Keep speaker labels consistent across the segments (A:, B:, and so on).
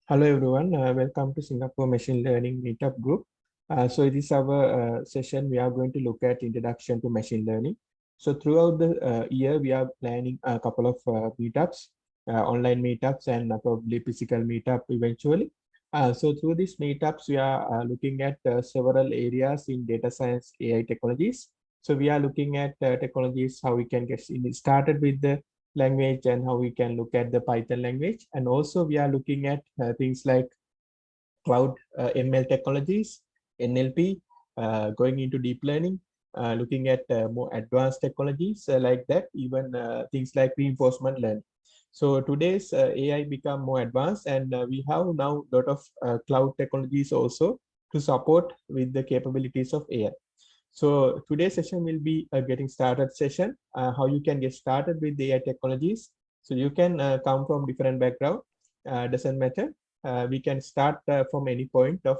A: Hello everyone, welcome to Singapore Machine Learning Meetup Group. So it is our session. We are going to look at Introduction to Machine Learning. So throughout the year, we are planning a couple of meetups, online meetups and probably physical meetup eventually. So through these meetups, we are looking at several areas in data science AI technologies. So we are looking at technologies, how we can get started with the language and how we can look at the Python language. And also we are looking at things like cloud ML technologies, NLP, going into deep learning, looking at more advanced technologies like that, even things like reinforcement learning. So today's AI become more advanced, and we have now a lot of cloud technologies also to support with the capabilities of AI. So today's session will be a getting started session, how you can get started with the AI technologies. So you can come from different background, doesn't matter. We can start from any point of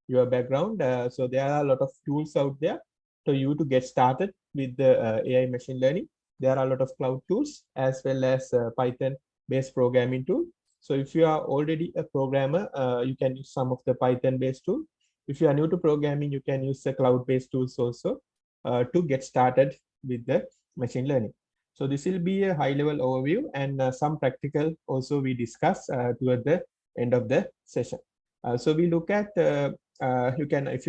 A: your background. So there are a lot of tools out there for you to get started with the AI machine learning. There are a lot of cloud tools as well as Python based programming tool. So if you are already a programmer, you can use some of the Python based tool. If you are new to programming, you can use the cloud-based tools also to get started with the machine learning. So this will be a high-level overview, and some practical also we discuss toward the end of the session. So we look at if you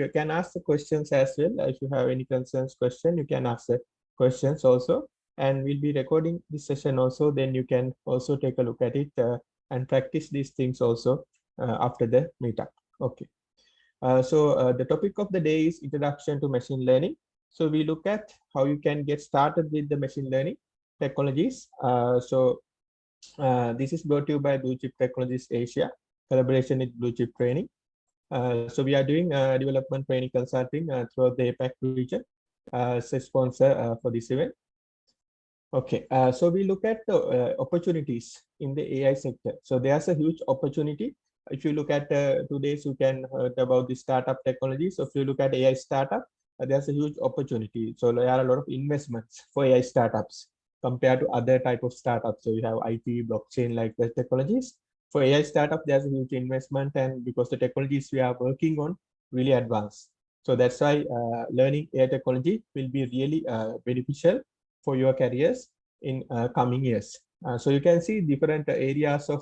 A: can ask the questions as well. If you have any concerns, you can ask the questions also, and we'll be recording this session also. Then you can also take a look at it and practice these things also after the meetup. Okay. So the topic of the day is Introduction to Machine Learning. So we look at how you can get started with the machine learning technologies. This is brought to you by Blue Chip Technologies Asia, collaboration with Blue Chip Training. So we are doing development training consulting throughout the APAC region as a sponsor for this event. Okay, so we look at the opportunities in the AI sector. So there's a huge opportunity. If you look at today's, you can heard about the startup technology. So if you look at AI startup, there's a huge opportunity. So there are a lot of investments for AI startups compared to other type of startups. So you have IT, blockchain, like the technologies. For AI startup, there's a huge investment, and because the technologies we are working on really advanced. So that's why learning AI technology will be really beneficial for your careers in coming years. So you can see different areas of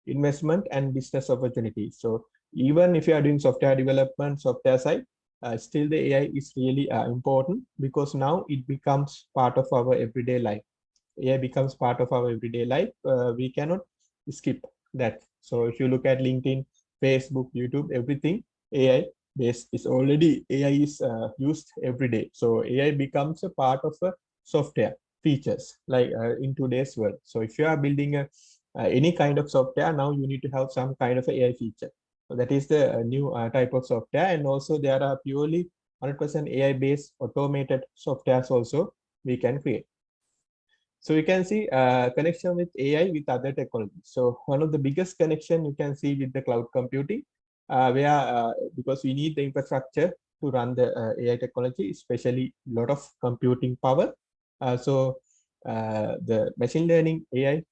A: investment and business opportunities. So even if you are doing software development, software side, still the AI is really important, because now it becomes part of our everyday life. AI becomes part of our everyday life. We cannot skip that. So if you look at LinkedIn, Facebook, YouTube, everything AI based is already AI is used every day. So AI becomes a part of a software features like in today's world. So if you are building any kind of software, now you need to have some kind of AI feature. So that is the new type of software. And also there are purely 100% AI based automated softwares also we can create. So you can see connection with AI with other technologies. So one of the biggest connection you can see with the cloud computing, where because we need the infrastructure to run the AI technology, especially a lot of computing power. The machine learning AI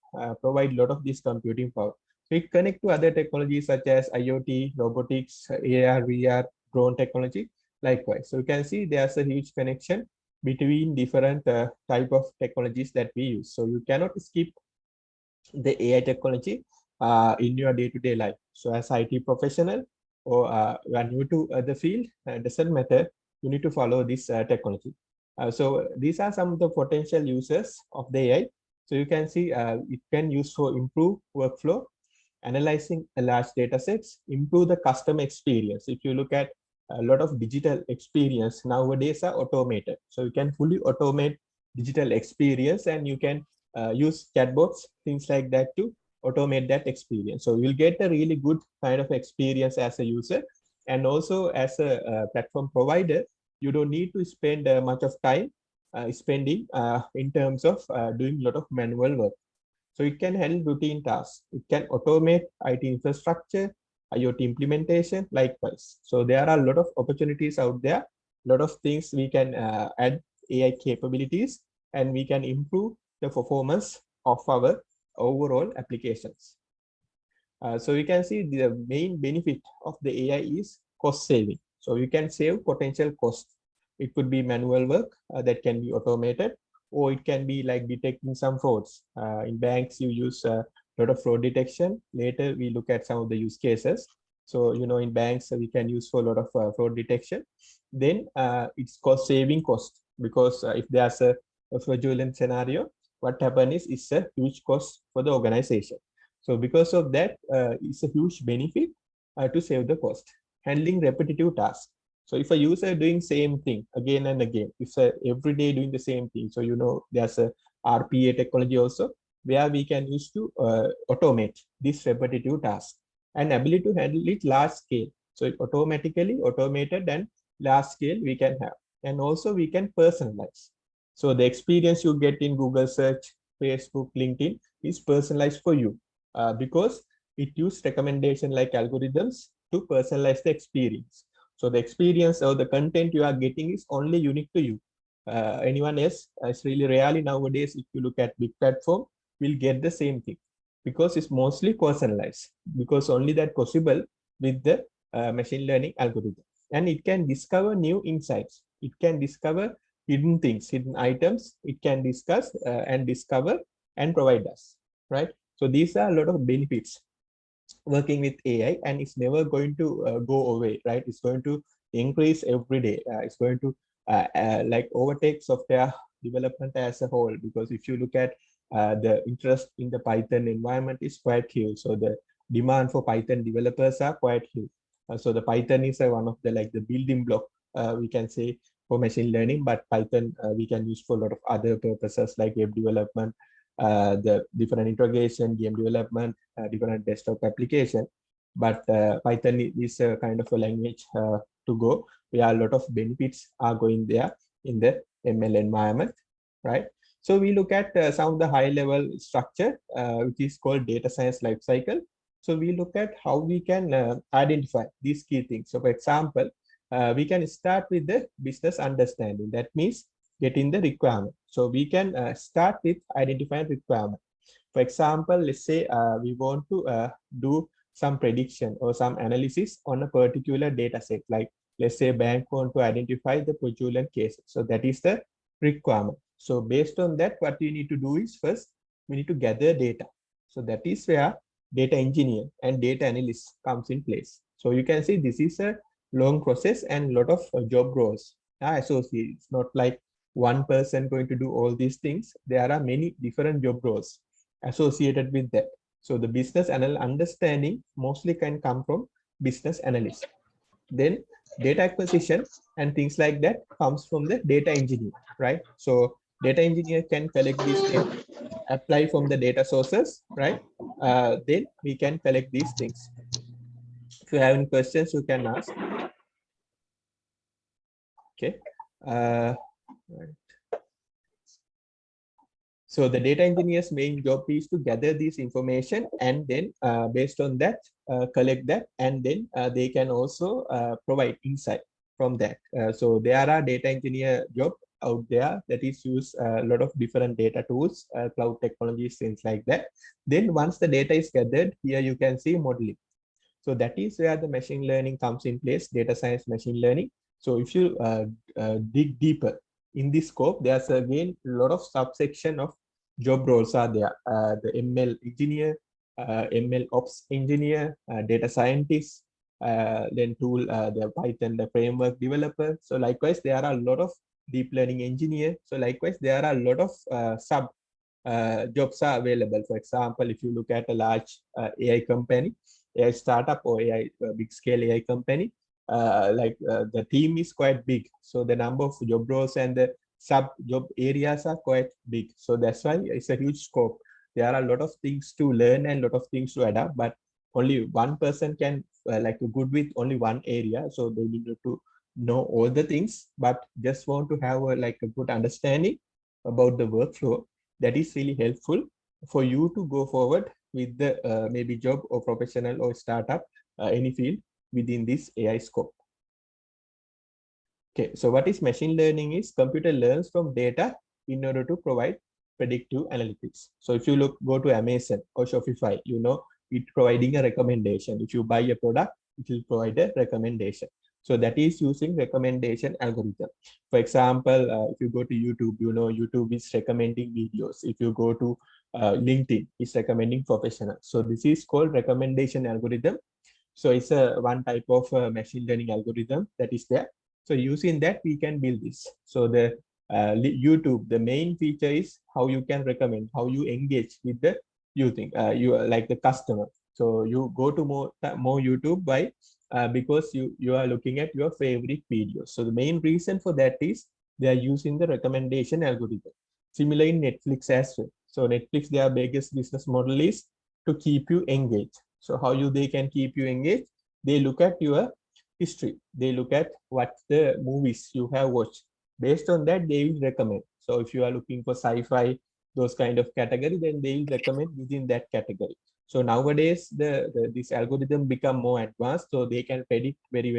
A: provide a lot of this computing power. So it connect to other technologies such as IoT, robotics, AR, VR, drone technology, likewise. So you can see there's a huge connection between different type of technologies that we use. So you cannot skip the AI technology in your day-to-day life. So as IT professional or you are new to the field, doesn't matter, you need to follow this technology. So these are some of the potential uses of the AI. So you can see it can use for improve workflow, analyzing a large data sets, improve the customer experience. If you look at a lot of digital experience nowadays are automated. So you can fully automate digital experience, and you can use chatbots, things like that to automate that experience. So you'll get a really good kind of experience as a user. And also as a platform provider, you don't need to spend much of time spending in terms of doing a lot of manual work. So it can handle routine tasks. It can automate IT infrastructure, IoT implementation, likewise. So there are a lot of opportunities out there, a lot of things we can add AI capabilities, and we can improve the performance of our overall applications. So you can see the main benefit of the AI is cost saving. So you can save potential cost. It could be manual work that can be automated, or it can be like detecting some frauds. In banks, you use a lot of fraud detection. Later, we look at some of the use cases. So, in banks, we can use for a lot of fraud detection. Then it's cost saving cost, because if there's a fraudulent scenario, what happens is it's a huge cost for the organization. So because of that, it's a huge benefit to save the cost. Handling repetitive tasks. So if a user doing same thing again and again, it's a every day doing the same thing. So there's a RPA technology also where we can use to automate this repetitive task, and ability to handle it large scale. So it automatically automated and large scale we can have, and also we can personalize. So the experience you get in Google search, Facebook, LinkedIn is personalized for you, because it uses recommendation like algorithms to personalize the experience. So the experience or the content you are getting is only unique to you. Anyone else, it's really rarely nowadays, if you look at big platform, will get the same thing, because it's mostly personalized, because only that possible with the machine learning algorithm. And it can discover new insights. It can discover hidden things, hidden items. It can discuss and discover and provide us, right? So these are a lot of benefits working with AI, and it's never going to go away, right? It's going to increase every day. It's going to like overtake software development as a whole, because if you look at the interest in the Python environment is quite huge. So the demand for Python developers are quite huge. So the Python is one of the like the building block, we can say, for machine learning, but Python we can use for a lot of other purposes like web development, the different integration, game development, different desktop application. But Python is a kind of a language to go, where a lot of benefits are going there in the ML environment, right? So we look at some of the high level structure, which is called data science lifecycle. So we look at how we can identify these key things. So for example, we can start with the business understanding. That means getting the requirement. So we can start with identifying requirement. For example, let's say we want to do some prediction or some analysis on a particular data set. Like let's say bank want to identify the fraudulent cases. So that is the requirement. So based on that, what we need to do is first we need to gather data. So that is where data engineer and data analyst comes in place. So you can see this is a long process and a lot of job roles are associated. It's not like one person going to do all these things. There are many different job roles associated with that. So the business understanding mostly can come from business analyst. Then data acquisition and things like that comes from the data engineer, right? So data engineer can collect this data, apply from the data sources, right? Then we can collect these things. If you have any questions, you can ask. Okay. Right. So the data engineer's main job is to gather this information, and then based on that, collect that, and then they can also provide insight from that. So there are data engineer job out there that is use a lot of different data tools, cloud technologies, things like that. Then once the data is gathered, here you can see modeling. So that is where the machine learning comes in place, data science, machine learning. So if you dig deeper in this scope, there's again a lot of subsection of job roles are there. The ML engineer, ML ops engineer, data scientist, then tool, the Python, the framework developer. So likewise, there are a lot of deep learning engineer. So likewise, there are a lot of sub jobs are available. For example, if you look at a large AI company, AI startup or AI big scale AI company, the team is quite big. So the number of job roles and the sub job areas are quite big. So that's why it's a huge scope. There are a lot of things to learn and a lot of things to adapt, but only one person can good with only one area. So they need to know all the things, but just want to have a good understanding about the workflow. That is really helpful for you to go forward with the maybe job or professional or startup, any field within this AI scope. Okay, so what is machine learning is computer learns from data in order to provide predictive analytics. So if you go to Amazon or Shopify, it's providing a recommendation. If you buy a product, it will provide a recommendation. So that is using recommendation algorithm. For example, if you go to YouTube, YouTube is recommending videos. If you go to LinkedIn, it's recommending professionals. So this is called recommendation algorithm. So it's a one type of machine learning algorithm that is there. So using that, we can build this. So the YouTube, the main feature is how you can recommend, how you engage with the you like the customer. So you go to more YouTube by because you are looking at your favorite videos. So the main reason for that is they are using the recommendation algorithm. Similar in Netflix as well. So Netflix, their biggest business model is to keep you engaged. So how they can keep you engaged? They look at your history. They look at what the movies you have watched. Based on that, they will recommend. So if you are looking for sci-fi, those kind of category, then they will recommend within that category. So nowadays, this algorithm become more advanced, so they can predict very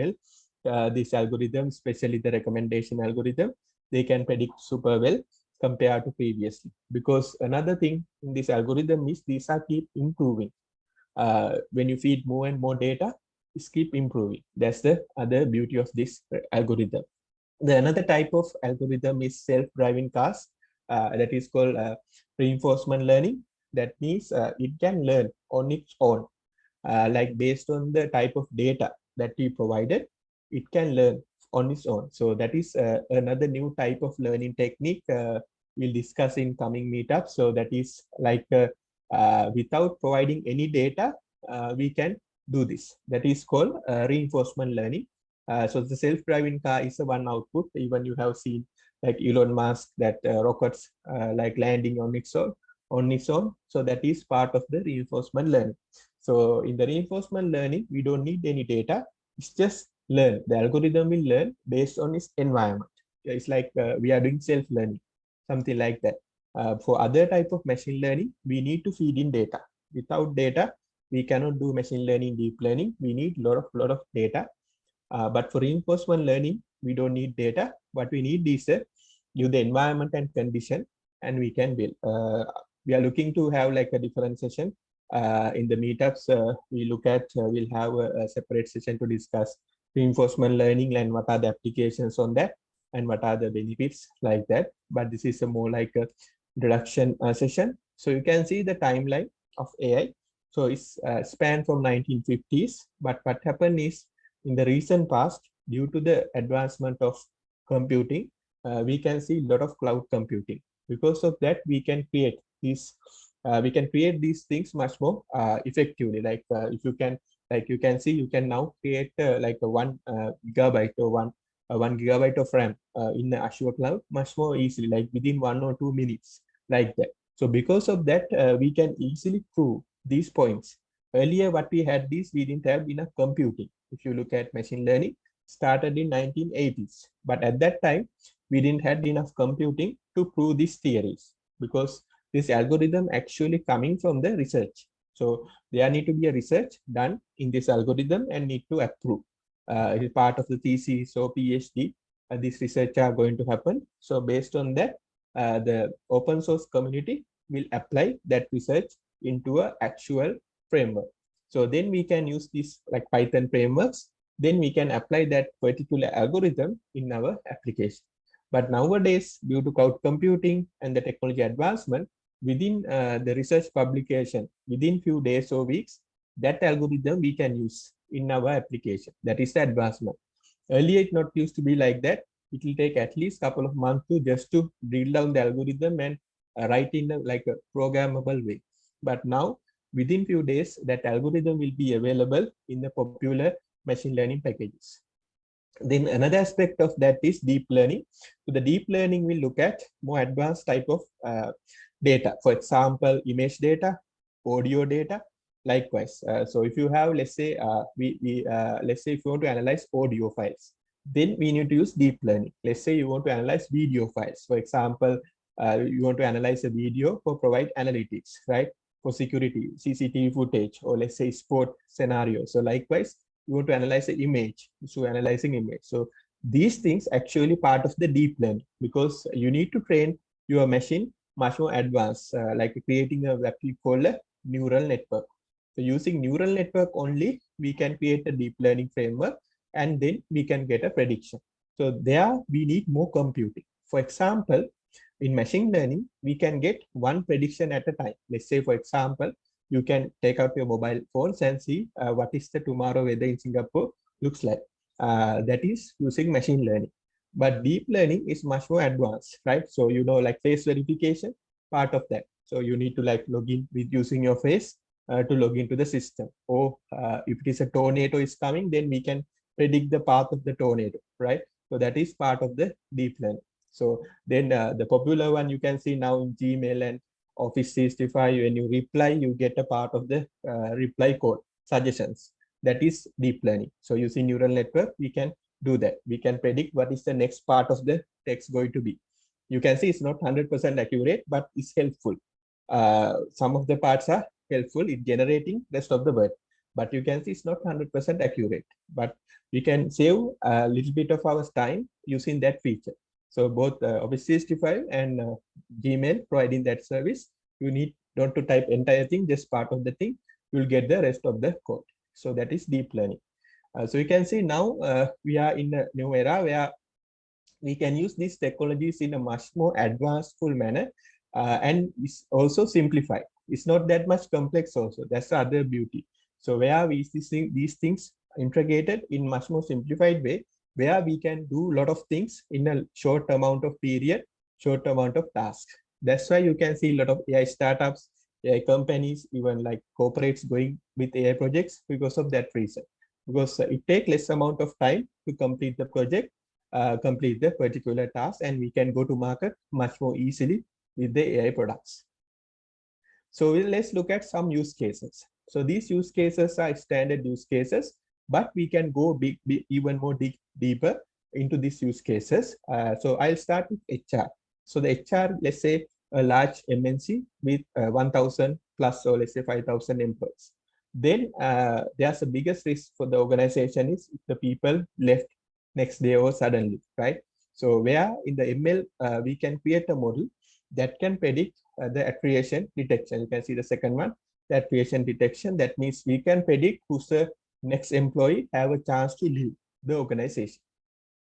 A: well. This algorithm, especially the recommendation algorithm, they can predict super well compared to previously. Because another thing in this algorithm is these are keep improving. When you feed more and more data, it's keep improving. That's the other beauty of this algorithm. The another type of algorithm is self-driving cars. That is called reinforcement learning. That means it can learn on its own, like based on the type of data that we provided, it can learn on its own. So that is another new type of learning technique we'll discuss in coming meetups. So that is like without providing any data, we can do this. That is called reinforcement learning. So the self-driving car is a one output. Even you have seen like Elon Musk that rockets like landing on its own. So that is part of the reinforcement learning. So in the reinforcement learning, we don't need any data. It's just learn. The algorithm will learn based on its environment. It's like we are doing self-learning, something like that. For other type of machine learning, we need to feed in data. Without data, we cannot do machine learning, deep learning. We need lot of data. But for reinforcement learning, we don't need data. What we need is give the environment and condition, and we can build. We are looking to have like a different session in the meetups. We'll have a separate session to discuss reinforcement learning and what are the applications on that and what are the benefits like that. But this is a more like a introduction session. So you can see the timeline of AI. So it's spanned from 1950s. But what happened is in the recent past, due to the advancement of computing, we can see a lot of cloud computing. Because of that, we can create these things much more effectively. Like if you can, like you can see, you can now create like a 1 gigabyte or 1 gigabyte of RAM in the Azure cloud much more easily, like within 1 or 2 minutes, like that. So because of that, we can easily prove these points. Earlier, what we had is we didn't have enough computing. If you look at machine learning, started in 1980s, but at that time we didn't have enough computing to prove these theories, because this algorithm actually coming from the research. So there need to be a research done in this algorithm and need to approve. It is part of the thesis or PhD. This research are going to happen. So based on that, the open source community will apply that research into an actual framework. So then we can use this like Python frameworks. Then we can apply that particular algorithm in our application. But nowadays, due to cloud computing and the technology advancement, within the research publication, within few days or weeks, that algorithm we can use in our application. That is the advancement. Earlier, it not used to be like that. It will take at least a couple of months to just to drill down the algorithm and write in like a programmable way. But now, within few days, that algorithm will be available in the popular machine learning packages. Then another aspect of that is deep learning. So the deep learning will look at more advanced type of data. For example, image data, audio data. Likewise, so if you have, let's say, let's say if you want to analyze audio files, then we need to use deep learning. Let's say you want to analyze video files. For example, you want to analyze a video for provide analytics, right? For security, CCTV footage, or let's say sport scenario. So likewise, you want to analyze an image, so analyzing image. So these things actually part of the deep learning, because you need to train your machine much more advanced, like creating a what we call a neural network. So using neural network only, we can create a deep learning framework and then we can get a prediction. So there we need more computing. For example, in machine learning, we can get one prediction at a time. Let's say, for example, you can take out your mobile phones and see what is the tomorrow weather in Singapore looks like. That is using machine learning. But deep learning is much more advanced, right? So, you know, like face verification, part of that. So you need to like log in with using your face to log into the system. Or if it is a tornado is coming, then we can predict the path of the tornado, right? So that is part of the deep learning. So then the popular one you can see now in Gmail and Office 365, when you reply, you get a part of the reply code suggestions. That is deep learning. So using neural network, we can do that. We can predict what is the next part of the text going to be. You can see it's not 100% accurate, but it's helpful. Some of the parts are helpful in generating rest of the word, but you can see it's not 100% accurate, but we can save a little bit of our time using that feature. So both Office 365 and Gmail providing that service, you need don't to type entire thing, just part of the thing, you'll get the rest of the code. So that is deep learning. So you can see now we are in a new era where we can use these technologies in a much more advanced full manner and it's also simplified. It's not that much complex also. That's the other beauty. So where we see these things integrated in much more simplified way, where we can do a lot of things in a short amount of period, short amount of tasks. That's why you can see a lot of AI startups, AI companies, even like corporates going with AI projects because of that reason. Because it takes less amount of time to complete the project, complete the particular task, and we can go to market much more easily with the AI products. So let's look at some use cases. So these use cases are standard use cases, but we can go even more deeper into these use cases. So I'll start with HR. So the HR, let's say a large MNC with 1,000 plus, or let's say 5,000 employees. Then there's the biggest risk for the organization is if the people left next day or suddenly, right? So where in the ML, we can create a model that can predict the attrition detection. You can see the second one, the attrition detection. That means we can predict who's the next employee have a chance to leave the organization.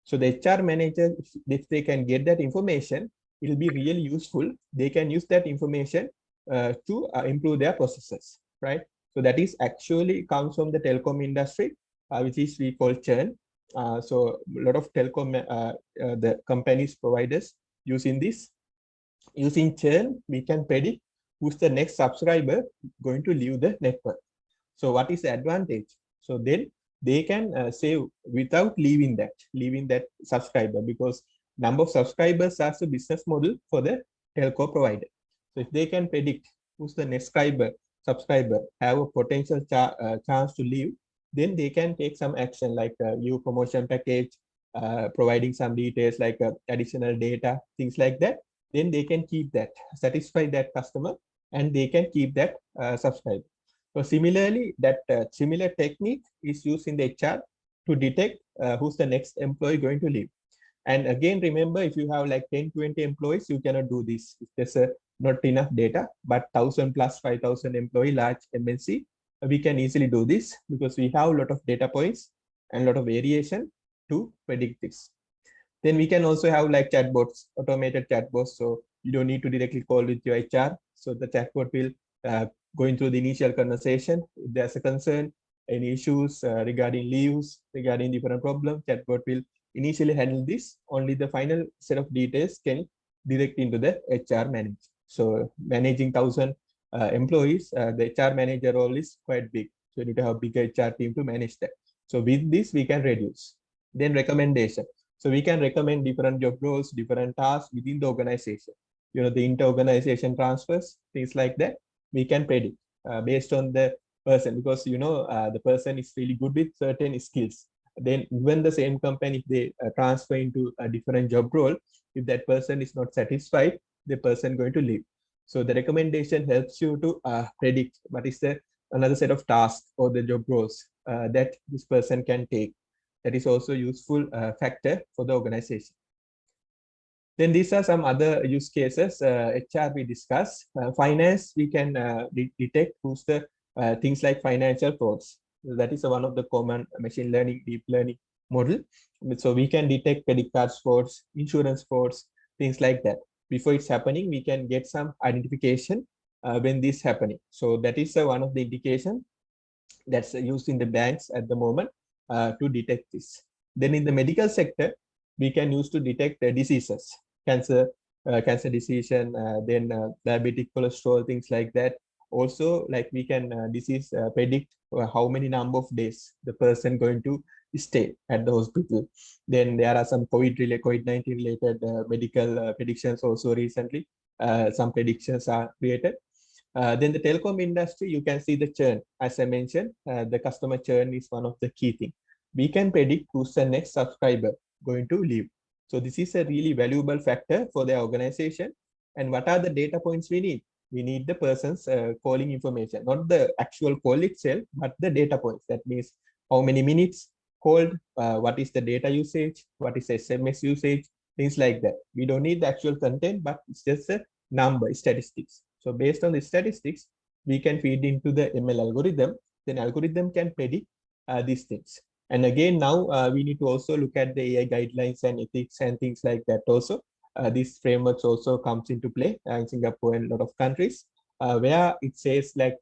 A: So the HR manager, if they can get that information, it will be really useful. They can use that information to improve their processes, right? So that is actually comes from the telecom industry, which is we call churn. So a lot of telecom, the companies providers using this. Using churn, we can predict who's the next subscriber going to leave the network. So what is the advantage? So then they can save without leaving that subscriber, because number of subscribers as a business model for the telco provider. So if they can predict who's the next subscriber have a potential chance to leave, then they can take some action like a new promotion package, providing some details like additional data, things like that. Then they can keep that, satisfy that customer, and they can keep that subscriber. So similarly, that similar technique is used in the HR to detect who's the next employee going to leave. And again, remember, if you have like 10, 20 employees, you cannot do this. If there's not enough data, but 1,000 plus 5,000 employee large MNC, we can easily do this because we have a lot of data points and a lot of variation to predict this. Then we can also have like chatbots, automated chatbots. So you don't need to directly call with your HR. So the chatbot will going through the initial conversation. If there's a concern, any issues regarding leaves, regarding different problems, chatbot will initially handle this. Only the final set of details can direct into the HR manager. So managing 1,000 employees, the HR manager role is quite big. So you need to have a bigger HR team to manage that. So with this, we can reduce. Then recommendation. So we can recommend different job roles, different tasks within the organization. You know, the inter-organization transfers, things like that, we can predict based on the person, because, you know, the person is really good with certain skills. Then when the same company, if they transfer into a different job role, if that person is not satisfied, the person going to leave. So the recommendation helps you to predict what is the another set of tasks or the job roles that this person can take. That is also useful factor for the organization. Then these are some other use cases. HR we discussed. Finance, we can detect who's the things like financial frauds. That is one of the common machine learning, deep learning model. So we can detect credit card frauds, insurance frauds, things like that. Before it's happening, we can get some identification when this happening. So that is one of the indication that's used in the banks at the moment to detect this. Then in the medical sector, we can use to detect diseases, cancer, cancer disease, then diabetic cholesterol, things like that. Also, like we can predict how many number of days the person going to stay at the hospital. Then there are some COVID-19 related medical predictions also recently. Some predictions are created. Then the telecom industry, you can see the churn. As I mentioned, the customer churn is one of the key things. We can predict who's the next subscriber going to leave. So this is a really valuable factor for the organization. And what are the data points we need? We need the person's calling information, not the actual call itself, but the data points. That means how many minutes called, what is the data usage, what is SMS usage, things like that. We don't need the actual content, but it's just a number, statistics. So based on the statistics, we can feed into the ML algorithm. Then algorithm can predict these things. And again, now we need to also look at the AI guidelines and ethics and things like that also. These frameworks also comes into play in Singapore and a lot of countries where it says like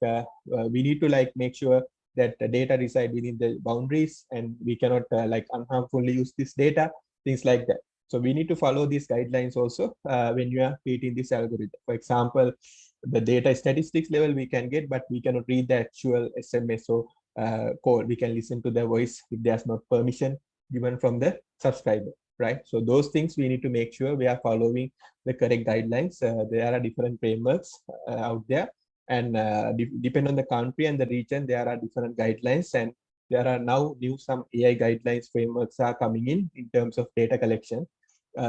A: we need to like make sure that the data reside within the boundaries and we cannot like unharmfully use this data, things like that. So we need to follow these guidelines also when you are creating this algorithm. For example, the data statistics level we can get, but we cannot read the actual SMS or call. We can listen to the voice if there's not permission given from the subscriber, right? So those things we need to make sure we are following the correct guidelines. There are different frameworks out there, and depend on the country and the region, there are different guidelines, and there are now new some AI guidelines frameworks are coming in terms of data collection.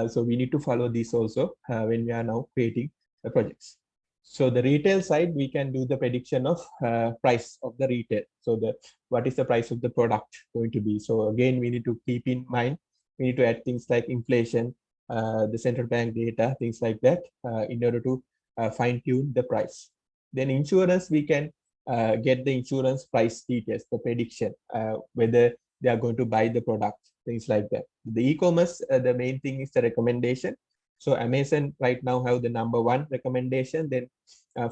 A: So we need to follow this also when we are now creating the projects. So the retail side, we can do the prediction of price of the retail. So what is the price of the product going to be? So again, we need to keep in mind, we need to add things like inflation, the central bank data, things like that, in order to fine tune the price. Then insurance, we can get the insurance price details, the prediction, whether they are going to buy the product, things like that. The e-commerce, the main thing is the recommendation. So Amazon right now have the #1 recommendation, then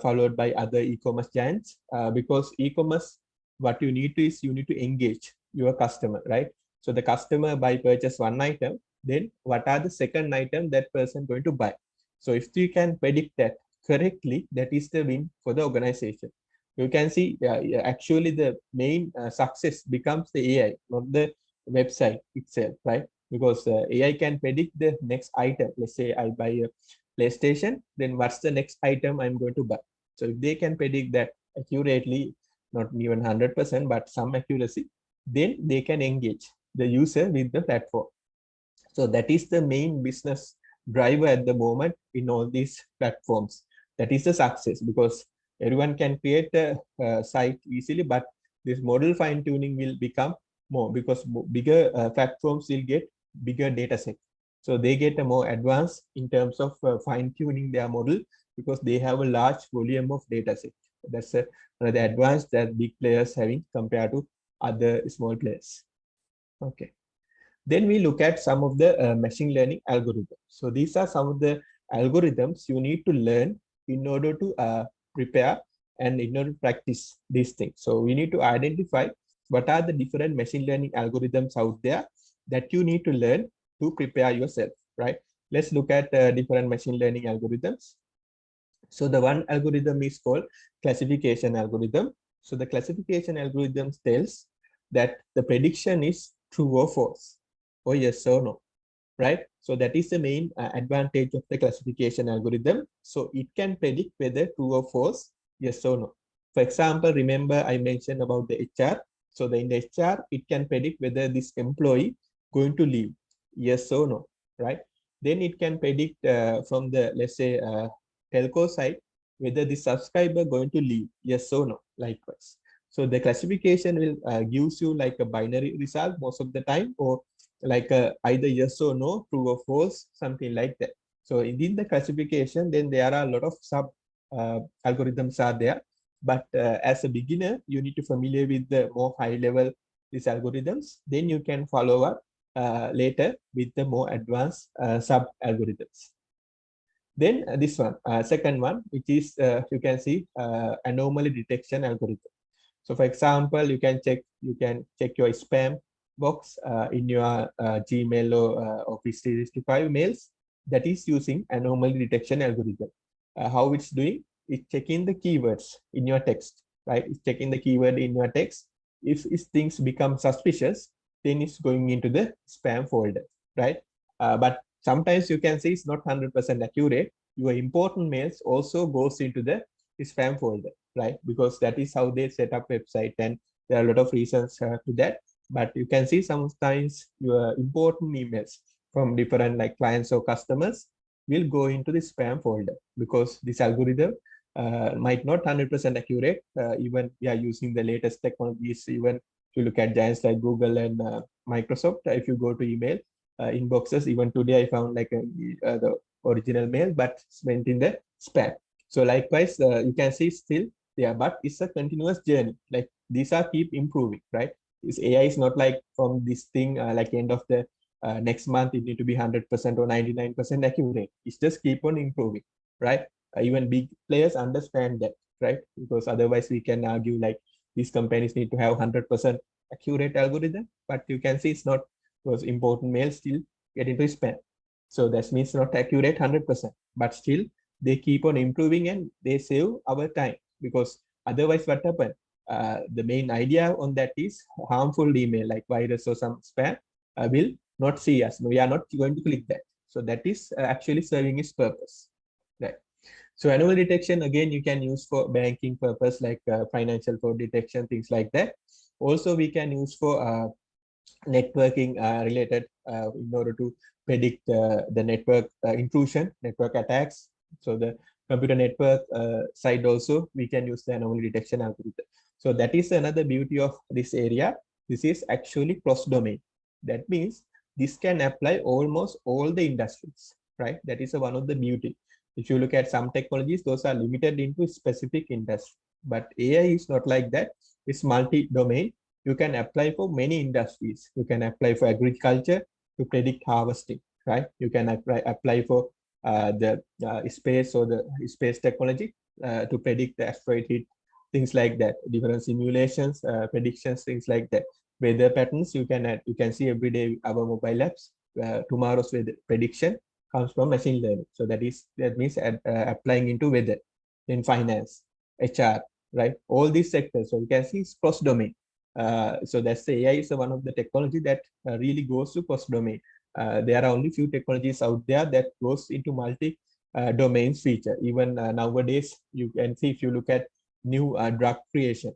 A: followed by other e-commerce giants, because e-commerce, what you need to is you need to engage your customer, right? So the customer purchase one item, then what are the second item that person going to buy? So if you can predict that correctly, that is the win for the organization. You can see actually the main success becomes the AI, not the website itself, right? Because AI can predict the next item. Let's say I buy a PlayStation, then what's the next item I'm going to buy? So if they can predict that accurately, not even 100%, but some accuracy, then they can engage the user with the platform. So that is the main business driver at the moment in all these platforms. That is the success, because everyone can create a site easily, but this model fine tuning will become more, because bigger platforms will get bigger data set. So they get a more advanced in terms of fine tuning their model, because they have a large volume of data set. That's one of the advanced that big players having compared to other small players. Okay. Then we look at some of the machine learning algorithms. So these are some of the algorithms you need to learn in order to prepare and in order to practice these things. So we need to identify what are the different machine learning algorithms out there that you need to learn to prepare yourself, right? Let's look at different machine learning algorithms. So the one algorithm is called classification algorithm. So the classification algorithm tells that the prediction is true or false, or yes or no, right? So that is the main advantage of the classification algorithm. So it can predict whether true or false, yes or no. For example, remember I mentioned about the HR. So in the HR, it can predict whether this employee going to leave, yes or no, right? Then it can predict from the, let's say, telco side, whether the subscriber going to leave, yes or no, likewise. So the classification will gives you like a binary result most of the time, or like either yes or no, true or false, something like that. So within the classification, then there are a lot of sub algorithms are there. But as a beginner, you need to familiar with the more high level these algorithms. Then you can follow up later with the more advanced sub algorithms. Then this one, second one, which is you can see anomaly detection algorithm. So for example, you can check your spam box in your Gmail or Office 365 mails. That is using anomaly detection algorithm. How it's doing? It's checking the keywords in your text, right? It's checking the keyword in your text. If things become suspicious, then it's going into the spam folder, right? But sometimes you can say it's not 100% accurate. Your important mails also goes into the spam folder, right? Because that is how they set up website, and there are a lot of reasons to that. But you can see sometimes your important emails from different like clients or customers will go into the spam folder because this algorithm might not 100% accurate. Even we are using the latest technologies. Even if you look at giants like Google and Microsoft, if you go to email inboxes, even today I found like the original mail, but it's went in the spam. So likewise, you can see still there, but it's a continuous journey. Like these are keep improving, right? This AI is not like from this thing like end of the next month it need to be 100% or 99% accurate. It's just keep on improving, right? Even big players understand that, right? Because otherwise we can argue like these companies need to have 100% accurate algorithm, but you can see it's not, because important mails still get into spam. So that means not accurate 100%, but still they keep on improving and they save our time, because otherwise what happen? The main idea on that is harmful email like virus or some spam will not see us. We are not going to click that. So that is actually serving its purpose, right? So anomaly detection, again, you can use for banking purpose like financial fraud detection, things like that. Also, we can use for networking related in order to predict the network intrusion, network attacks. So the computer network side also, we can use the anomaly detection algorithm. So that is another beauty of this area. This is actually cross-domain. That means this can apply almost all the industries, right? That is one of the beauty. If you look at some technologies, those are limited into specific industry. But AI is not like that. It's multi-domain. You can apply for many industries. You can apply for agriculture to predict harvesting, right? You can apply for the space or the space technology to predict the asteroid hit, things like that. Different simulations, predictions, things like that. Weather patterns, you can see every day our mobile apps. Tomorrow's weather prediction comes from machine learning. So that means applying into weather, in finance, HR, right? All these sectors. So you can see it's cross domain. So that's the AI is one of the technology that really goes to cross domain. There are only few technologies out there that goes into multi domains feature. Even nowadays, you can see if you look at new drug creation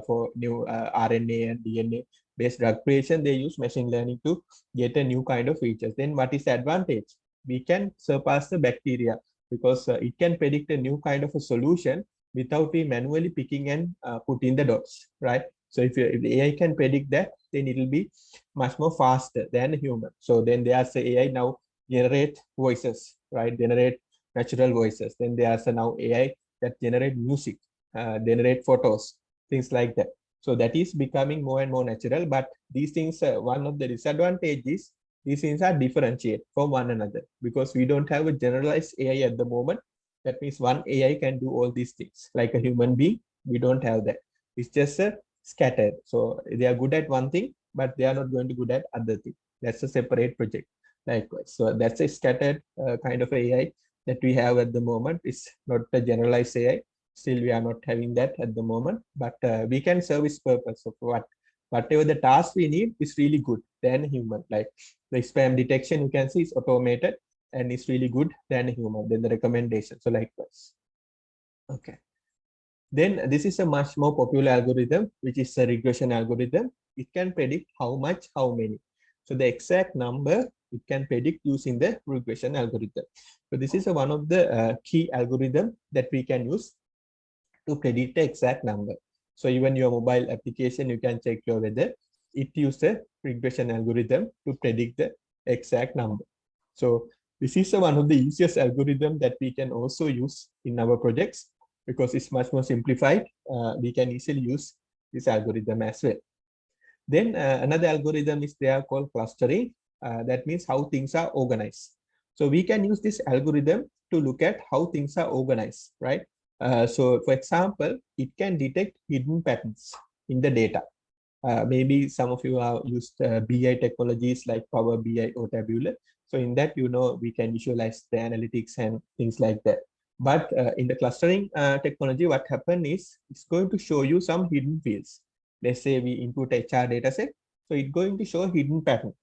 A: for new RNA and DNA based drug creation, they use machine learning to get a new kind of features. Then what is the advantage? We can surpass the bacteria because it can predict a new kind of a solution without we manually picking and putting the dots, right? So if the AI can predict that, then it will be much more faster than a human. So then there's a AI now generate voices, right? Generate natural voices. Then there's a now AI that generate music, generate photos, things like that. So that is becoming more and more natural. But these things, one of the disadvantages, these things are differentiate from one another because we don't have a generalized AI at the moment. That means one AI can do all these things like a human being. We don't have that. It's just a scattered. So they are good at one thing, but they are not going to good at other thing. That's a separate project. Likewise. So that's a scattered kind of AI that we have at the moment. It's not a generalized AI. Still, we are not having that at the moment, but we can service purpose of whatever the task we need is really good than human. Like the spam detection, you can see it's automated and it's really good than a human. Then the recommendation. So likewise. Okay. Then this is a much more popular algorithm, which is a regression algorithm. It can predict how much, how many. So the exact number it can predict using the regression algorithm. So this is one of the key algorithm that we can use to predict the exact number. So even your mobile application, you can check your weather. It uses a regression algorithm to predict the exact number. So this is one of the easiest algorithm that we can also use in our projects. because it's much more simplified. We can easily use this algorithm as well. Then another algorithm is there called clustering. That means how things are organized. So we can use this algorithm to look at how things are organized, right? So for example, it can detect hidden patterns in the data. Maybe some of you have used BI technologies like Power BI or Tabular. So in that, we can visualize the analytics and things like that. But in the clustering technology, what happened is it's going to show you some hidden fields. Let's say we input HR dataset, so it's going to show hidden pattern.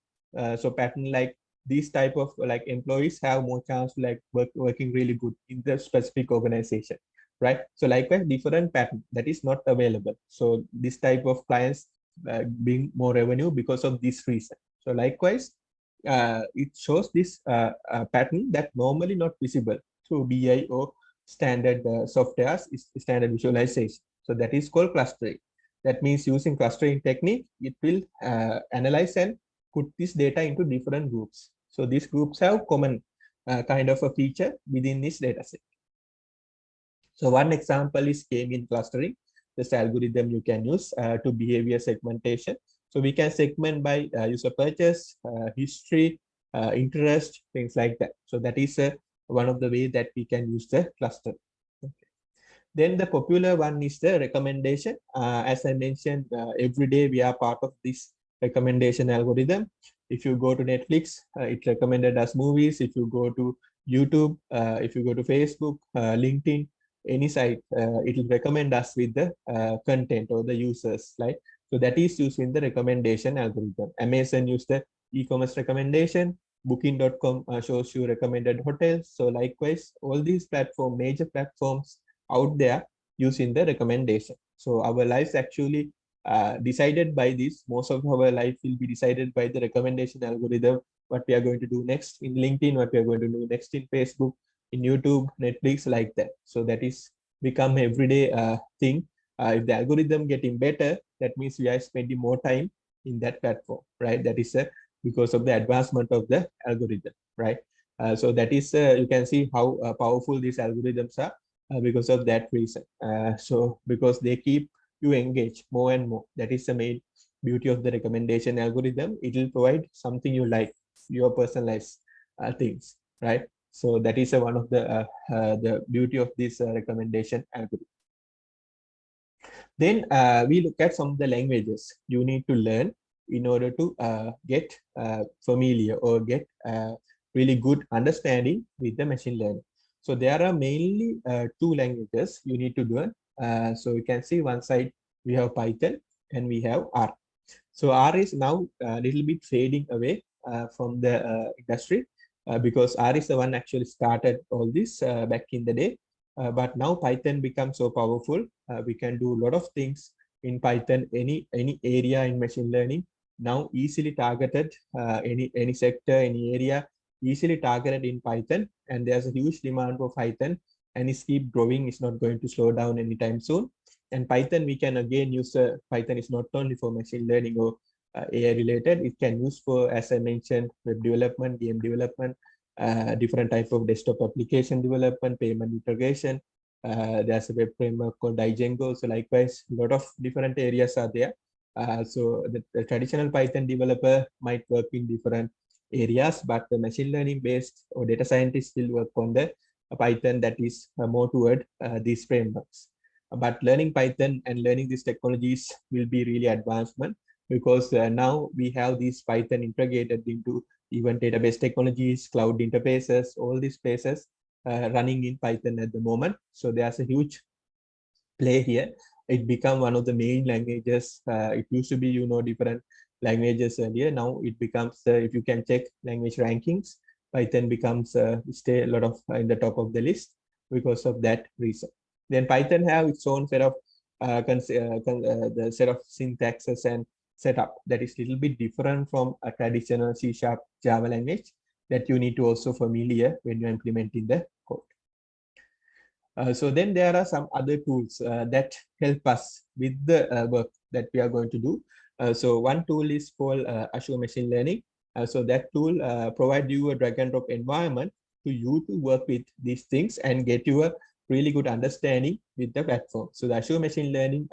A: So pattern like these type of like employees have more chance to like working really good in the specific organization, right? So likewise, different pattern that is not available. So this type of clients being more revenue because of this reason. So likewise, it shows this pattern that normally not visible through BI or standard softwares, is standard visualization. So that is called clustering. That means using clustering technique, it will analyze and put this data into different groups. So these groups have common kind of a feature within this data set. So one example is K-mean clustering. This algorithm you can use to behavior segmentation. So we can segment by user purchase, history, interest, things like that. So that is one of the ways that we can use the cluster. Okay. Then the popular one is the recommendation. As I mentioned, every day we are part of this recommendation algorithm. If you go to Netflix, it recommended us movies. If you go to YouTube, if you go to Facebook, LinkedIn, any site, it will recommend us with the content or the users, right? So that is used in the recommendation algorithm. Amazon use the e-commerce recommendation. Booking.com shows you recommended hotels. So likewise, all these platforms, major platforms out there using the recommendation. So our lives actually decided by this. Most of our life will be decided by the recommendation algorithm. What we are going to do next in LinkedIn, what we are going to do next in Facebook, in YouTube, Netflix, like that. So that is become everyday thing. If the algorithm getting better, that means we are spending more time in that platform, right? That is because of the advancement of the algorithm, right? So that is you can see how powerful these algorithms are because of that reason. So because they keep you engaged more and more. That is the main beauty of the recommendation algorithm. It will provide something you like, your personalized things, right? So that is one of the beauty of this recommendation algorithm. Then we look at some of the languages you need to learn in order to get familiar or get really good understanding with the machine learning. So there are mainly two languages you need to learn. So you can see one side we have Python and we have R. So R is now a little bit fading away from the industry because R is the one actually started all this back in the day. But now Python becomes so powerful. We can do a lot of things in Python, any area in machine learning, now easily targeted, any sector, any area, easily targeted in Python. And there's a huge demand for Python, and it's keep growing. It's not going to slow down anytime soon. And Python, we can again use Python is not only for machine learning or AI related. It can use for, as I mentioned, web development, game development, different type of desktop application development, payment integration. There's a web framework called Django. So likewise, a lot of different areas are there. So the traditional Python developer might work in different areas, but the machine learning based or data scientists will work on the Python that is more toward these frameworks. But learning Python and learning these technologies will be really advancement because now we have these Python integrated into even database technologies, cloud interfaces, all these places running in Python at the moment. So there's a huge play here. It become one of the main languages. It used to be, different languages earlier. Now it becomes, if you can check language rankings, Python becomes stay a lot of in the top of the list because of that reason. Then Python have its own set of the set of syntaxes and setup that is a little bit different from a traditional C# Java language that you need to also familiar when you're implementing the code. So then there are some other tools that help us with the work that we are going to do. So one tool is called Azure Machine Learning. So that tool provides you a drag and drop environment to you to work with these things and get your really good understanding with the platform. So the Azure Machine Learning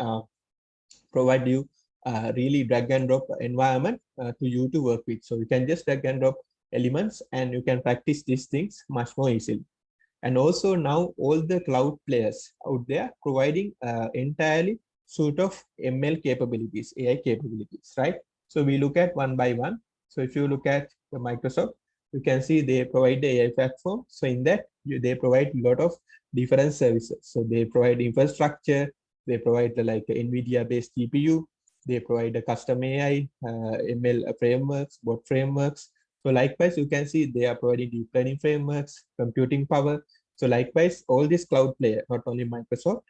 A: provide you really drag and drop environment to you to work with. So you can just drag and drop elements and you can practice these things much more easily. And also now all the cloud players out there providing entirely suite of ML capabilities, AI capabilities, right? So we look at one by one. So if you look at the Microsoft, you can see they provide the AI platform. So in that, they provide a lot of different services. So they provide infrastructure, they provide the like NVIDIA-based GPU, they provide the custom AI, ML frameworks, bot frameworks. So likewise, you can see they are providing deep learning frameworks, computing power. So likewise, all these cloud players, not only Microsoft,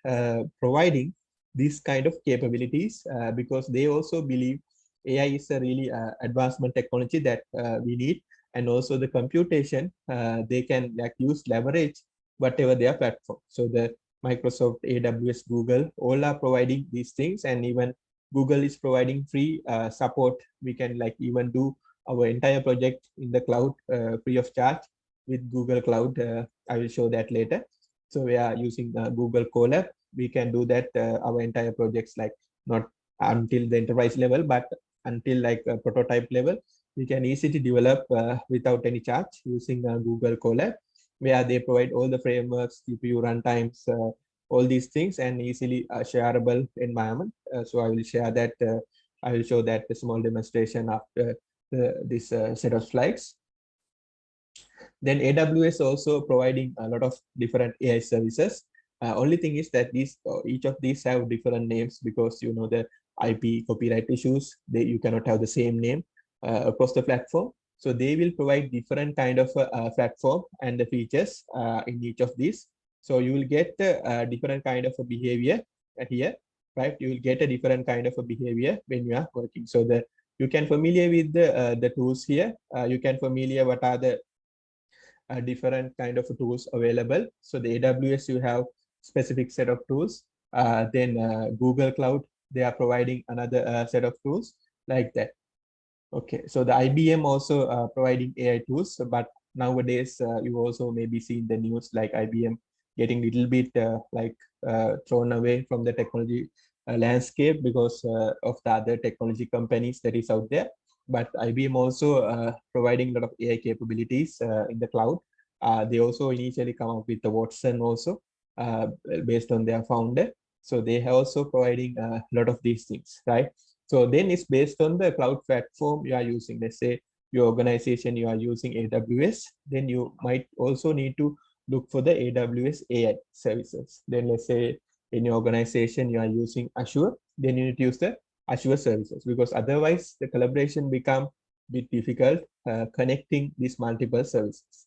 A: providing these kind of capabilities because they also believe AI is a really advancement technology that we need. And also the computation, they can like use leverage whatever their platform. So the Microsoft, AWS, Google, all are providing these things, and even Google is providing free support. We can like even do our entire project in the cloud free of charge with Google Cloud. I will show that later. So we are using Google Collab. We can do that our entire projects, like not until the enterprise level, but until like a prototype level. We can easily develop without any charge using Google Collab, where they provide all the frameworks, CPU runtimes, all these things, and easily shareable environment. So I will share that. I will show that small demonstration after this set of slides. Then AWS also providing a lot of different AI services. Only thing is that these each of these have different names because you know the IP copyright issues. You cannot have the same name across the platform. So they will provide different kind of platform and the features in each of these. So you will get different kind of a behavior here, right? You will get a different kind of a behavior when you are working. So that you can familiar with the tools here. You can familiar what are the different kind of tools available. So the AWS, you have specific set of tools. Then Google Cloud, they are providing another set of tools like that. Okay, so the IBM also providing AI tools, but nowadays you also maybe seen the news like IBM getting a little bit thrown away from the technology landscape because of the other technology companies that is out there. But IBM also providing a lot of AI capabilities in the cloud. They also initially come up with the Watson also based on their founder. So they are also providing a lot of these things, right? So then it's based on the cloud platform you are using. Let's say your organization, you are using AWS, then you might also need to look for the AWS AI services. Then let's say in your organization, you are using Azure, then you need to use the Azure services because otherwise the collaboration become a bit difficult connecting these multiple services.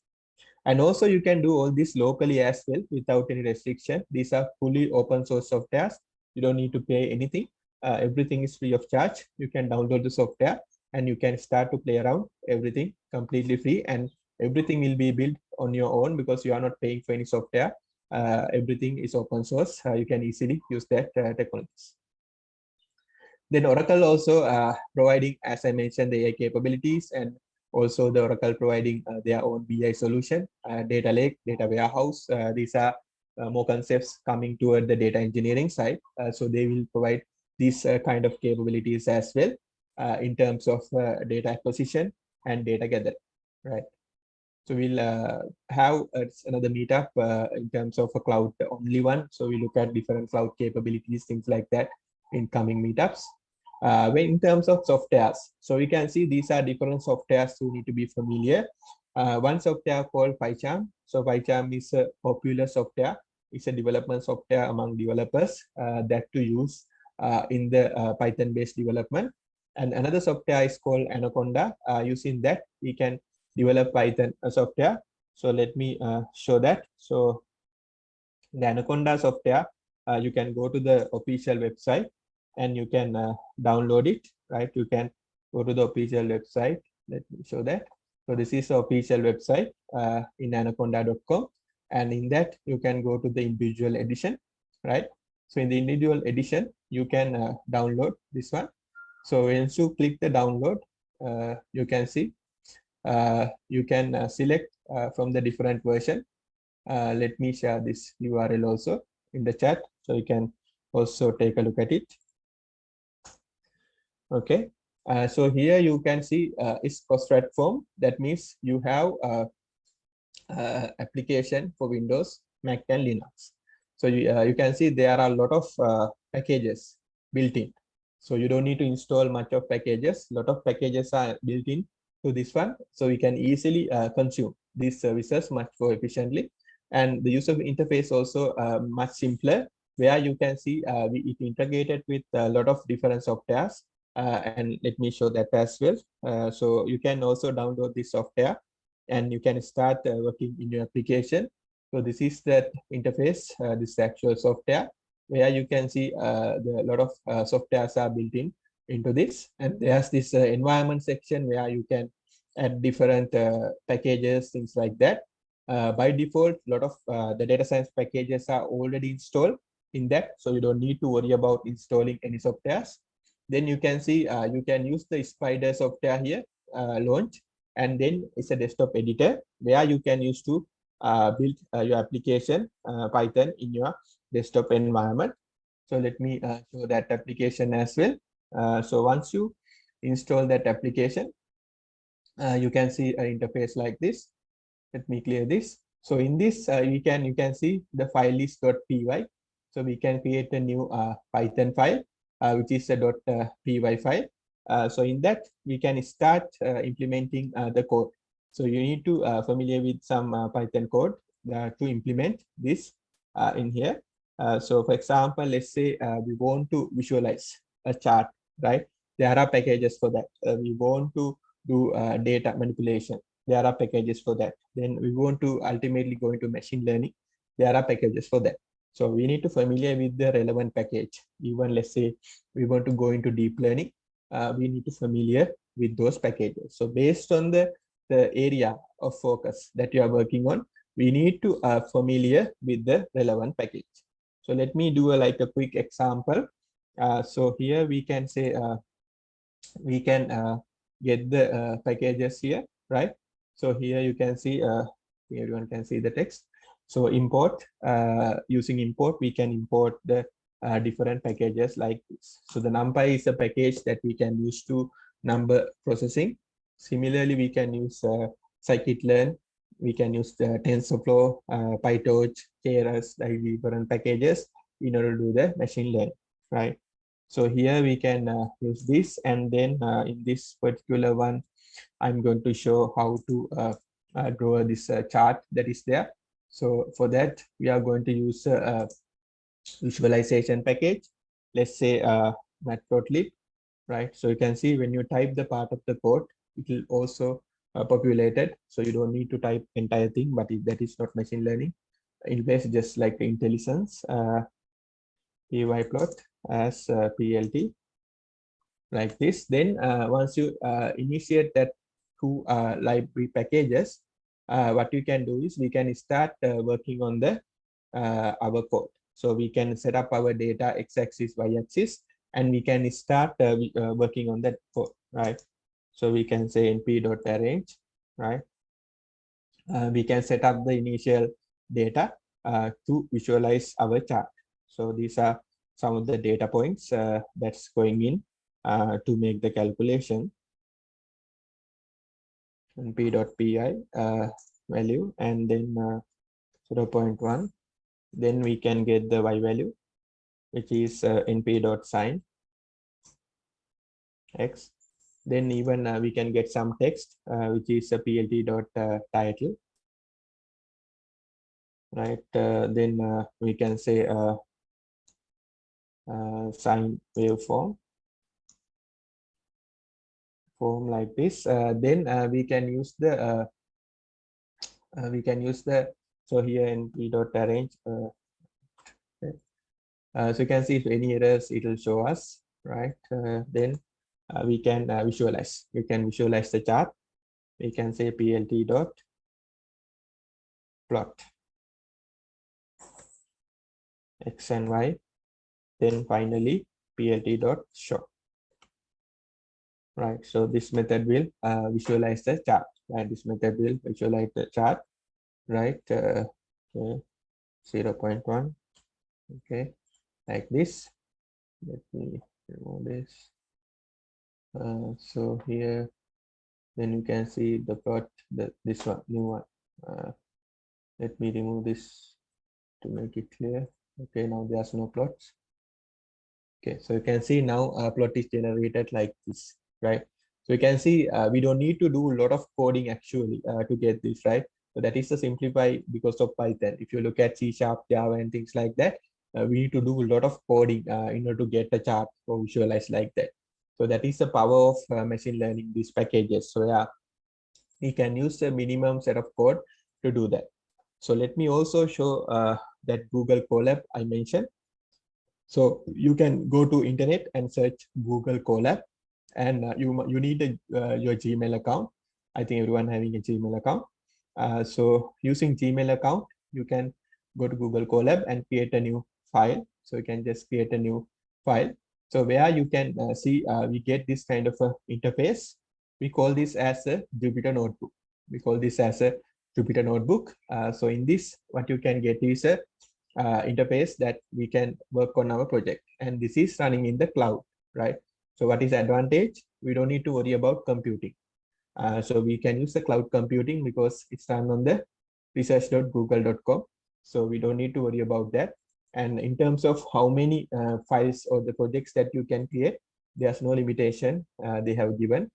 A: And also you can do all this locally as well without any restriction. These are fully open source software. You don't need to pay anything. Everything is free of charge. You can download the software and you can start to play around. Everything completely free, and everything will be built on your own because you are not paying for any software. Everything is open source. You can easily use that technologies. Then Oracle also providing, as I mentioned, the AI capabilities, and also the Oracle providing their own BI solution, data lake, data warehouse. These are more concepts coming toward the data engineering side. So they will provide these kind of capabilities as well in terms of data acquisition and data gathering, right? So we'll have another meetup in terms of a cloud only one. So we look at different cloud capabilities, things like that in coming meetups. When in terms of softwares, so we can see these are different softwares you need to be familiar. One software called PyCharm. So PyCharm is a popular software. It's a development software among developers that to use in the Python-based development. And another software is called Anaconda. Using that, we can develop Python software. So let me show that. So the Anaconda software, you can go to the official website and you can download it, right? You can go to the official website. Let me show that. So this is the official website in anaconda.com. And in that, you can go to the individual edition, right? So in the individual edition, you can download this one. So once you click the download, you can see you can select from the different version. Let me share this URL also in the chat, so you can also take a look at it. Okay, so here you can see is cross-thread form. That means you have application for Windows, Mac, and Linux. So you can see there are a lot of packages built in. So you don't need to install much of packages. A lot of packages are built in to this one. So we can easily consume these services much more efficiently. And the user interface also much simpler, where you can see it integrated with a lot of different softwares. And let me show that as well. So you can also download this software and you can start working in your application. So this is the interface, this is the actual software, where you can see a lot of softwares are built in into this. And there's this environment section where you can add different packages, things like that. By default, a lot of the data science packages are already installed in that, so you don't need to worry about installing any softwares. Then you can see you can use the Spider software here, launch, and then it's a desktop editor where you can use to build your application Python in your desktop environment. So let me show that application as well. So once you install that application, you can see an interface like this. Let me clear this. So in this, you can see the file is .py. So we can create a new Python file, which is a .py file. So in that, we can start implementing the code. So you need to familiar with some Python code to implement this in here. So for example, let's say we want to visualize a chart, right? There are packages for that. We want to do data manipulation. There are packages for that. Then we want to ultimately go into machine learning. There are packages for that. So we need to familiar with the relevant package. Even let's say we want to go into deep learning, we need to familiar with those packages. So based on the area of focus that you are working on, we need to familiar with the relevant package. So let me do like a quick example. So here we can say we can get the packages here, right? So here you can see, everyone can see the text. So import, using import, we can import the different packages like this. So the NumPy is a package that we can use to number processing. Similarly, we can use scikit-learn, we can use the TensorFlow, PyTorch, Keras, like different packages in order to do the machine learning, right? So here we can use this, and then in this particular one, I'm going to show how to draw this chart that is there. So for that, we are going to use a visualization package. Let's say matplotlib, right? So you can see when you type the part of the code, it will also populate it. So you don't need to type entire thing, but that is not machine learning. It is just like intelligence. Pyplot as PLT like this. Then once you initiate that two library packages, what you can do is we can start working on the our code. So we can set up our data x-axis, y-axis, and we can start working on that code, right? So we can say np.arrange, right? We can set up the initial data to visualize our chart. So these are some of the data points that's going in to make the calculation. np.py value, and then 0.1. Then we can get the y value, which is np.sign x. Then even we can get some text, which is a plt.title. Right, then we can say sine waveform form like this. Then we can use the so here in p.arrange. So you can see if any errors, it will show us, right? Then we can visualize. We can visualize the chart. We can say plt.plot. X and Y. Then finally plt.show. Right, so this method will visualize the chart. Right, this method will visualize the chart. Right, Okay, 0.1. Okay, like this. Let me remove this. So here, then you can see the plot, this one, new one. Let me remove this to make it clear. Okay, now there's no plots. Okay, so you can see now a plot is generated like this, right? So you can see we don't need to do a lot of coding actually to get this, right? So that is the simplify because of Python. If you look at C#, Java, and things like that, we need to do a lot of coding in order to get the chart or visualize like that. So that is the power of machine learning, these packages. So yeah, we can use a minimum set of code to do that. So let me also show that Google Colab I mentioned. So you can go to internet and search Google Colab, and you need your Gmail account. I think everyone having a Gmail account. So using Gmail account, you can go to Google Colab and create a new file. So you can just create a new file. So where you can see we get this kind of a interface. We call this as a Jupyter notebook. We call this as a Jupyter notebook. So in this, what you can get is a interface that we can work on our project, and this is running in the cloud, right? So what is advantage? We don't need to worry about computing. So we can use the cloud computing because it's run on the research.google.com. So we don't need to worry about that. And in terms of how many files or the projects that you can create, there's no limitation they have given.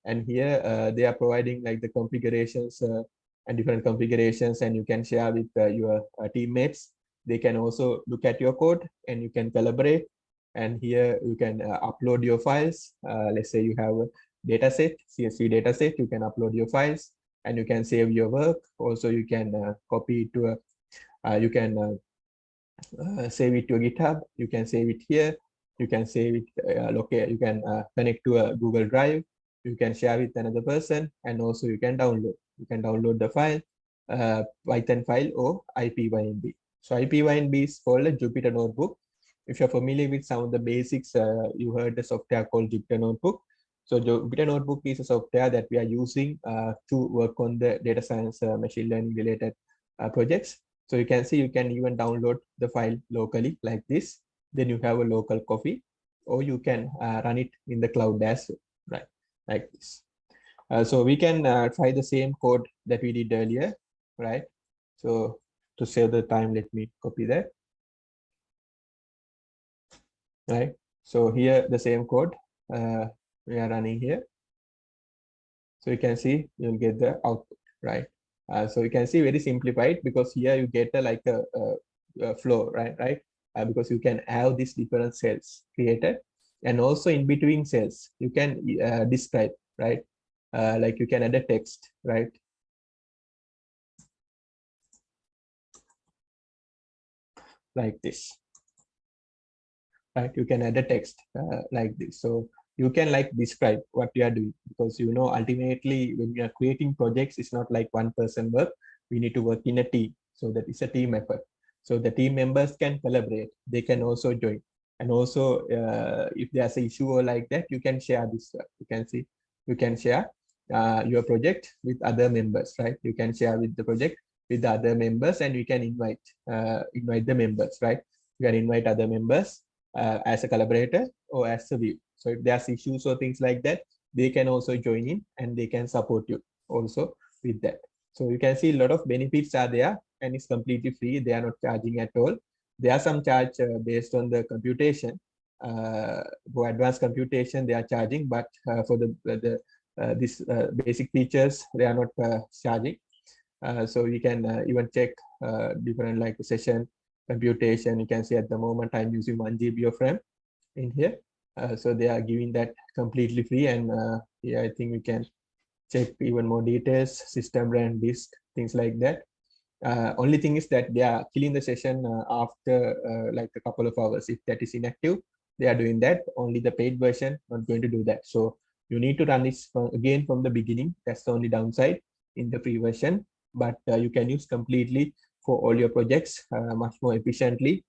A: And here they are providing like the configurations and different configurations, and you can share with your teammates. They can also look at your code and you can collaborate. And here you can upload your files. Let's say you have a data set, CSV data set, you can upload your files and you can save your work. Also, you can copy it to a, you can save it to a GitHub. You can save it here. You can save it, locate, you can connect to a Google Drive. You can share with another person, and also you can download. You can download the file, Python file or IPYNB. So IPYNB is called a Jupyter Notebook. If you're familiar with some of the basics, you heard the software called Jupyter Notebook. So Jupyter Notebook is a software that we are using to work on the data science, machine learning related projects. So you can see you can even download the file locally like this. Then you have a local copy, or you can run it in the cloud as well, right? Like this. So we can try the same code that we did earlier, right? So to save the time, let me copy that. Right. So here the same code we are running here. So you can see you'll get the output, right? So you can see very simplified because here you get like a flow, right? Because you can have these different cells created, and also in between cells you can describe, right? Like you can add a text, right? Like this, right? You can add a text like this. So you can like describe what you are doing, because you know ultimately when we are creating projects, it's not like one person work. We need to work in a team, so that is a team effort. So the team members can collaborate, they can also join, and also if there's an issue or like that, you can share this. You can see you can share your project with other members, right? You can share with the project with the other members, and you can invite the members, right? You can invite other members as a collaborator or as a view. So if there's issues or things like that, they can also join in and they can support you also with that. So you can see a lot of benefits are there, and it's completely free. They are not charging at all. There are some charge based on the computation. For advanced computation, they are charging, but for the this basic features, they are not charging. So you can even check different like session computation. You can see at the moment I'm using 1 GB of RAM in here. So they are giving that completely free, and yeah, I think we can check even more details, system RAM, disk, things like that. Only thing is that they are killing the session after like a couple of hours. If that is inactive, they are doing that. Only the paid version not going to do that. So you need to run this again from the beginning. That's the only downside in the free version, but you can use completely for all your projects much more efficiently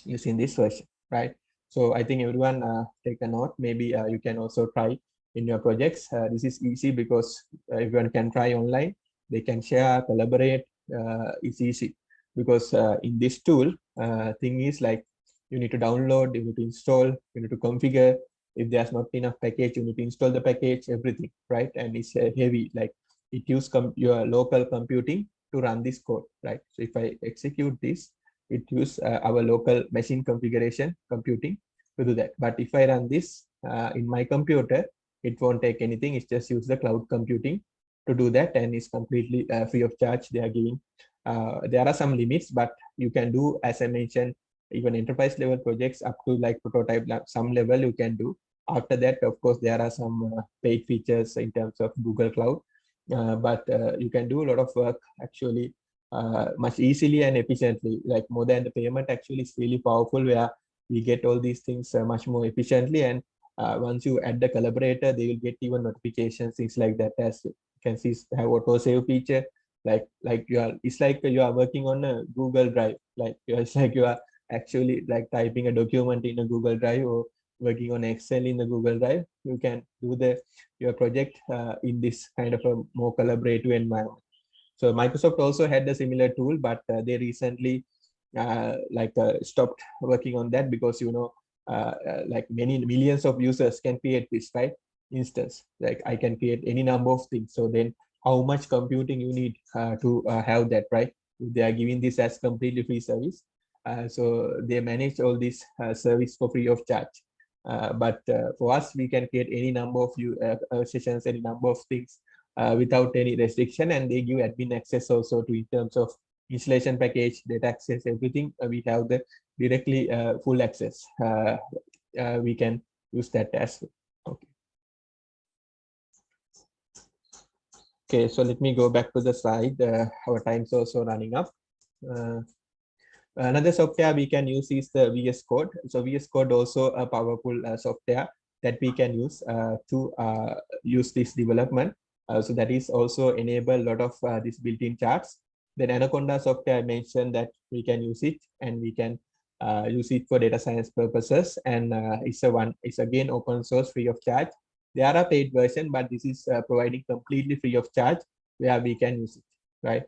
A: using this version, right? So I think everyone take a note. Maybe you can also try in your projects. This is easy because everyone can try online. They can share, collaborate. It's easy. because in this tool, thing is like you need to download, you need to install, you need to configure. If there's not enough package, you need to install the package, everything, right? And it's heavy, like it uses your local computing to run this code, right? So if I execute this, it uses our local machine configuration computing to do that. But if I run this in my computer, it won't take anything. It's just use the cloud computing to do that, and it's completely free of charge. They are giving. There are some limits, but you can do, as I mentioned, even enterprise level projects up to like prototype some level you can do. After that, of course, there are some paid features in terms of Google Cloud, but you can do a lot of work actually much easily and efficiently. Like more than the payment, actually, it's really powerful where we get all these things much more efficiently. And once you add the collaborator, they will get even notifications, things like that. As you can see, have auto save feature. Like you are, it's like you are working on a Google Drive. Like it's like you are actually like typing a document in a Google Drive or working on Excel in the Google Drive. You can do your project in this kind of a more collaborative environment. So Microsoft also had a similar tool, but they recently stopped working on that because like many millions of users can create this, right? Instance, like I can create any number of things. So then how much computing you need to have that, right? They are giving this as completely free service. So they manage all this service for free of charge. But for us, we can create any number of sessions, any number of things without any restriction, and they give admin access also to in terms of installation package, data access, everything. We have the directly full access. We can use that as well. Okay. Okay, so let me go back to the slide. Our time's also running up. Another software we can use is the VSCode. So VSCode also a powerful software that we can use to use this development. So that is also enable a lot of these built-in charts. Then Anaconda software, I mentioned that we can use it, and we can use it for data science purposes. And it's again open source, free of charge. There are a paid version, but this is providing completely free of charge where we can use it, right?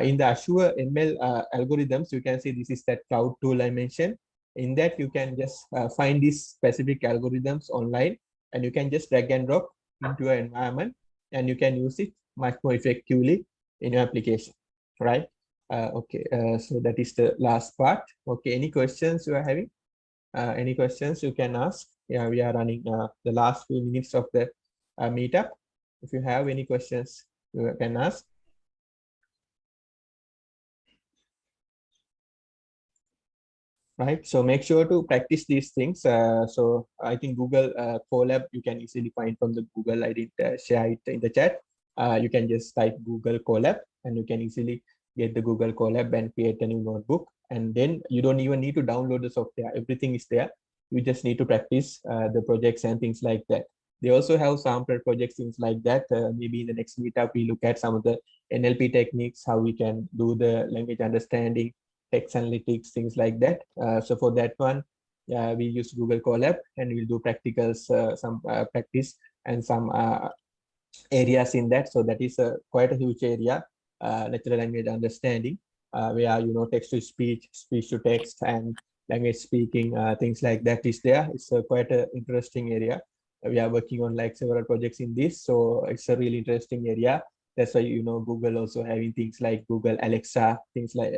A: In the Azure ML algorithms, you can see this is that cloud tool I mentioned. In that, you can just find these specific algorithms online, and you can just drag and drop into your environment, and you can use it much more effectively in your application, right? Okay, so that is the last part. Okay, any questions you are having? Any questions you can ask? Yeah, we are running the last few minutes of the meetup. If you have any questions, you can ask. Right, so make sure to practice these things. So I think Google Collab you can easily find from the Google. I didn't share it in the chat. You can just type Google Collab, and you can easily get the Google Collab and create a new notebook. And then you don't even need to download the software. Everything is there. You just need to practice the projects and things like that. They also have sample projects, things like that. Maybe in the next meetup, we look at some of the NLP techniques, how we can do the language understanding, text analytics, things like that. So for that one, we use Google Colab, and we'll do practicals, some practice and some areas in that. So that is quite a huge area, natural language understanding, where text to speech, speech to text, and language speaking, things like that is there. It's quite an interesting area. We are working on like several projects in this, so it's a really interesting area. That's why Google also having things like Google Alexa, things like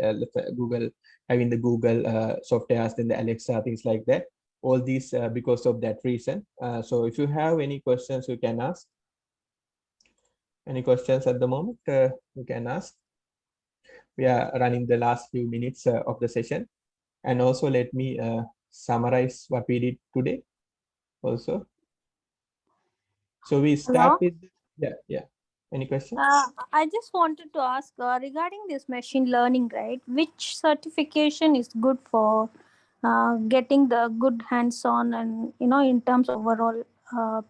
A: Google having the Google softwares, then the Alexa, things like that. All these because of that reason. So if you have any questions, you can ask. Any questions at the moment? You can ask. We are running the last few minutes of the session, and also let me summarize what we did today. Also, so we start with yeah. Any questions?
B: I just wanted to ask regarding this machine learning, right? Which certification is good for getting the good hands-on and in terms of overall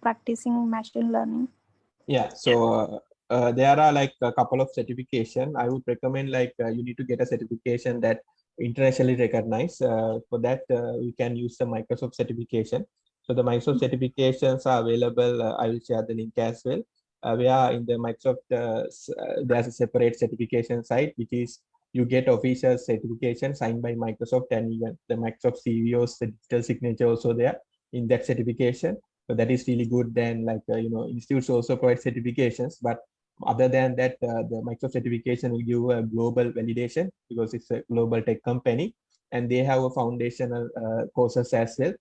B: practicing machine learning?
A: Yeah, so there are like a couple of certification. I would recommend like you need to get a certification that internationally recognized. For that, we can use the Microsoft certification. So the Microsoft certifications are available. I will share the link as well. We are in the Microsoft, there's a separate certification site, which is you get official certification signed by Microsoft, and even the Microsoft CVO's digital signature also there in that certification. So that is really good. Then like, institutes also provide certifications, but other than that, the Microsoft certification will give a global validation because it's a global tech company, and they have a foundational courses as well,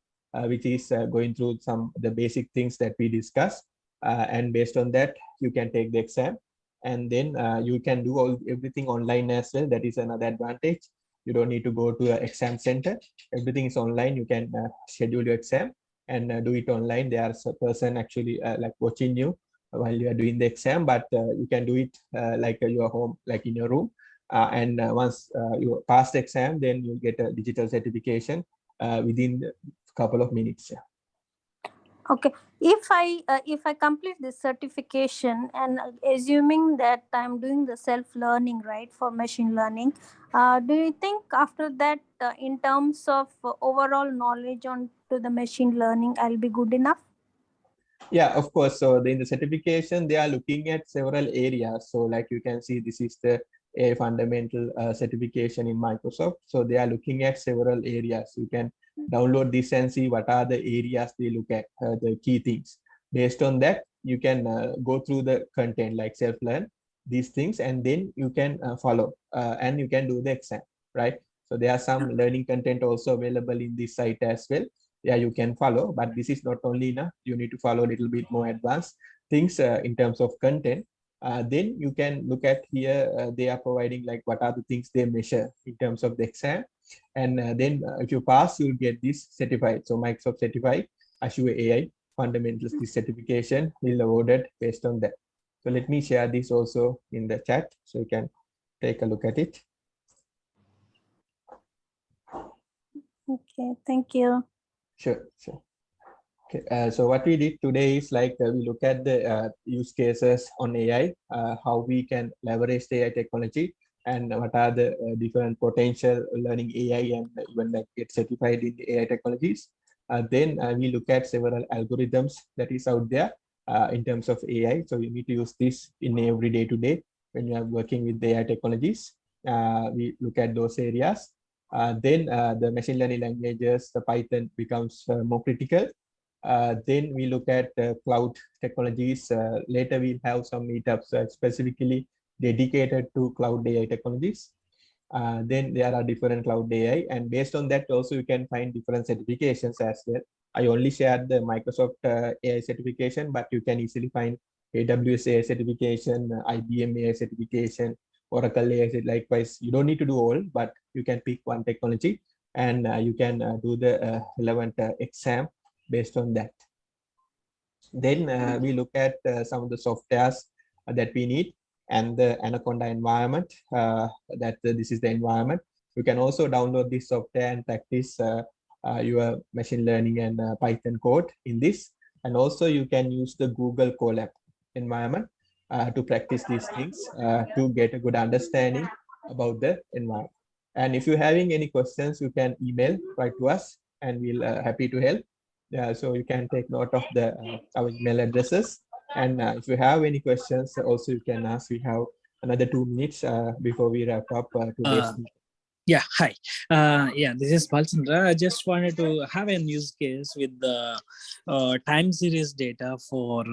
A: which is going through some the basic things that we discussed. And based on that, you can take the exam, and then you can do everything online as well. That is another advantage. You don't need to go to an exam center. Everything is online. You can schedule your exam and do it online. There's a person actually like watching you while you are doing the exam, but you can do it like your home, like in your room. And once you pass the exam, then you get a digital certification within a couple of minutes. Yeah.
B: Okay, if I complete this certification and assuming that I'm doing the self learning, right, for machine learning, do you think after that, in terms of overall knowledge on to the machine learning, I'll be good enough?
A: Yeah, of course. So in the certification, they are looking at several areas. So like you can see, this is the a fundamental certification in Microsoft. So they are looking at several areas. You can download this and see what are the areas they look at, the key things. Based on that, you can go through the content like self-learn, these things, and then you can follow and you can do the exam, right? So there are some learning content also available in this site as well. Yeah, you can follow, but this is not only enough. You need to follow a little bit more advanced things in terms of content. Then you can look at here, they are providing like what are the things they measure in terms of the exam. And then if you pass, you'll get this certified. So Microsoft Certified Azure AI Fundamentals, this certification will awarded based on that. So let me share this also in the chat so you can take a look at it.
B: Okay, thank you.
A: Sure, sure. Okay, so what we did today is like we look at the use cases on AI, how we can leverage the AI technology, and what are the different potential learning AI and even like get certified in the AI technologies. Then we look at several algorithms that is out there in terms of AI. So you need to use this in every day to day when you are working with the AI technologies. We look at those areas. Then the machine learning languages, the Python becomes more critical. Then we look at cloud technologies. Later we'll have some meetups specifically dedicated to cloud AI technologies. Then there are different cloud AI, and based on that also you can find different certifications as well. I only shared the Microsoft AI certification, but you can easily find AWS AI certification, IBM AI certification, Oracle AI. Likewise, you don't need to do all, but you can pick one technology and you can do the relevant exam based on that. Then we look at some of the softwares that we need, and the Anaconda environment, that this is the environment. You can also download this software and practice your machine learning and Python code in this. And also you can use the Google Collab environment to practice these things to get a good understanding about the environment. And if you're having any questions, you can email right to us and we'll happy to help. Yeah, so you can take note of the our email addresses. And if you have any questions, also you can ask. We have another 2 minutes before we wrap up today's meeting.
C: Yeah, hi. Yeah, this is Balchandra. I just wanted to have a use case with the time series data for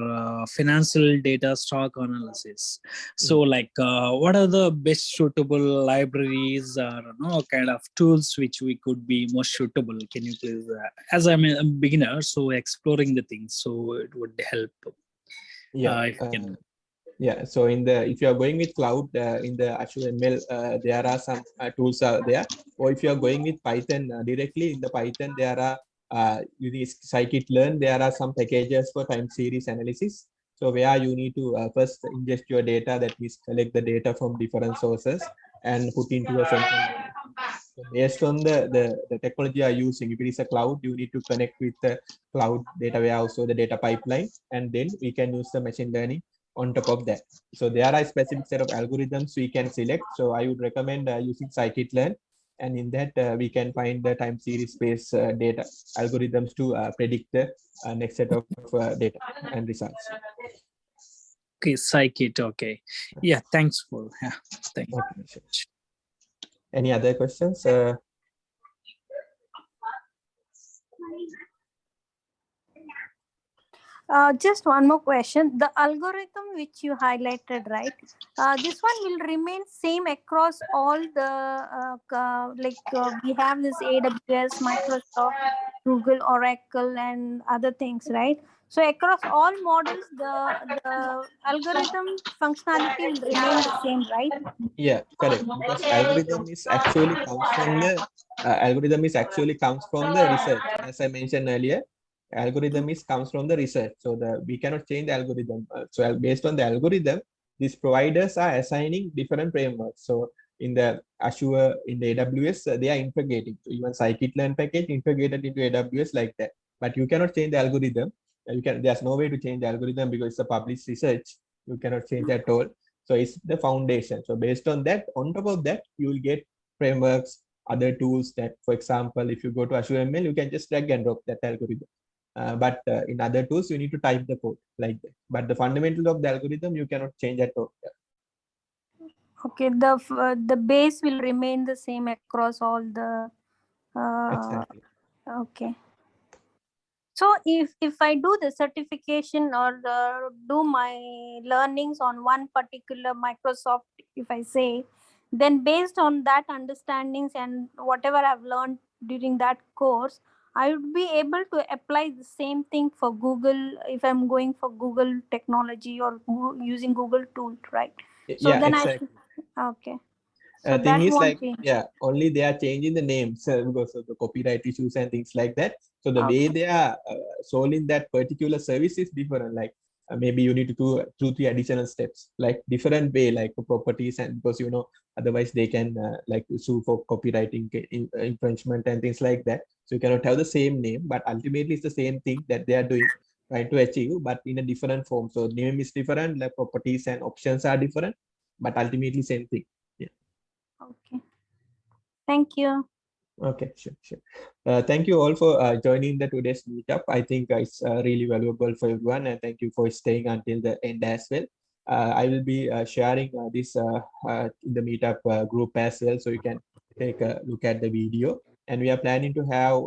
C: financial data stock analysis. So, like, what are the best suitable libraries or kind of tools which we could be most suitable? Can you please, as I'm a beginner, so exploring the things, so it would help.
A: Yeah.
C: If you can.
A: Yeah, so if you are going with cloud in the Azure ML, there are some tools out there. Or if you are going with Python directly in the Python, there are using scikit-learn. There are some packages for time series analysis. So where you need to first ingest your data, that means collect the data from different sources and put into a central. So based on the technology you are using, if it is a cloud, you need to connect with the cloud data warehouse or the data pipeline, and then we can use the machine learning on top of that. So there are a specific set of algorithms we can select. So I would recommend using scikit-learn, and in that we can find the time series based data algorithms to predict the next set of data and results.
C: Okay, scikit. Okay, yeah. Thanks for thank you.
A: Okay, sure. Any other questions?
B: Just one more question. The algorithm which you highlighted, right? This one will remain same across all the we have this AWS, Microsoft, Google, Oracle, and other things, right? So across all models, the algorithm functionality will remain the same, right?
A: Yeah, correct. Because algorithm is actually comes from the research. As I mentioned earlier, algorithm is comes from the research. So we cannot change the algorithm. So based on the algorithm, these providers are assigning different frameworks. So in the Azure, in the AWS, they are integrating. So even scikit-learn package integrated into AWS like that. But you cannot change the algorithm. There's no way to change the algorithm because it's a published research. You cannot change at all. So it's the foundation. So based on that, on top of that, you will get frameworks, other tools that, for example, if you go to Azure ML, you can just drag and drop that algorithm. But in other tools, you need to type the code like that. But the fundamentals of the algorithm, you cannot change at all.
B: Okay, the base will remain the same across all the.
A: Exactly.
B: Okay. So if I do the certification or do my learnings on one particular Microsoft, if I say, then based on that understandings and whatever I've learned during that course, I would be able to apply the same thing for Google if I'm going for Google technology or using Google tools, right? So
A: Yeah,
B: then
A: exactly.
B: okay. So
A: Thing
B: that
A: is
B: won't
A: like,
B: change.
A: yeah, only they are changing the names because of the copyright issues and things like that. So the way
B: Okay.
A: they are solving that particular service is different. Like maybe you need to do 2-3 additional steps, like different way, like for properties, and because otherwise they can like sue for copywriting infringement and things like that. So you cannot have the same name, but ultimately it's the same thing that they are doing, trying to achieve, but in a different form. So name is different, like properties and options are different, but ultimately same thing.
B: Okay. Thank you.
A: Okay, sure. Thank you all for joining the today's meetup. I think it's really valuable for everyone, and thank you for staying until the end as well. I will be sharing this in the meetup group as well, so you can take a look at the video. And we are planning to have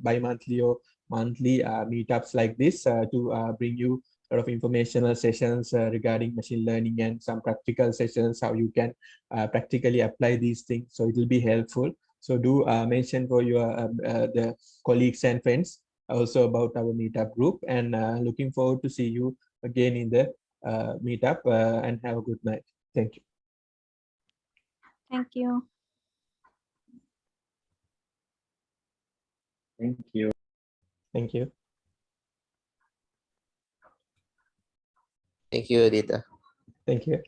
A: bi-monthly or monthly meetups like this to bring you a lot of informational sessions regarding machine learning and some practical sessions, how you can practically apply these things. So it will be helpful. So do mention for your the colleagues and friends also about our meetup group, and looking forward to see you again in the meetup, and have a good night. Thank you.
B: Thank you.
C: Thank you.
A: Thank you.
D: Thank you, Adita.
A: Thank you.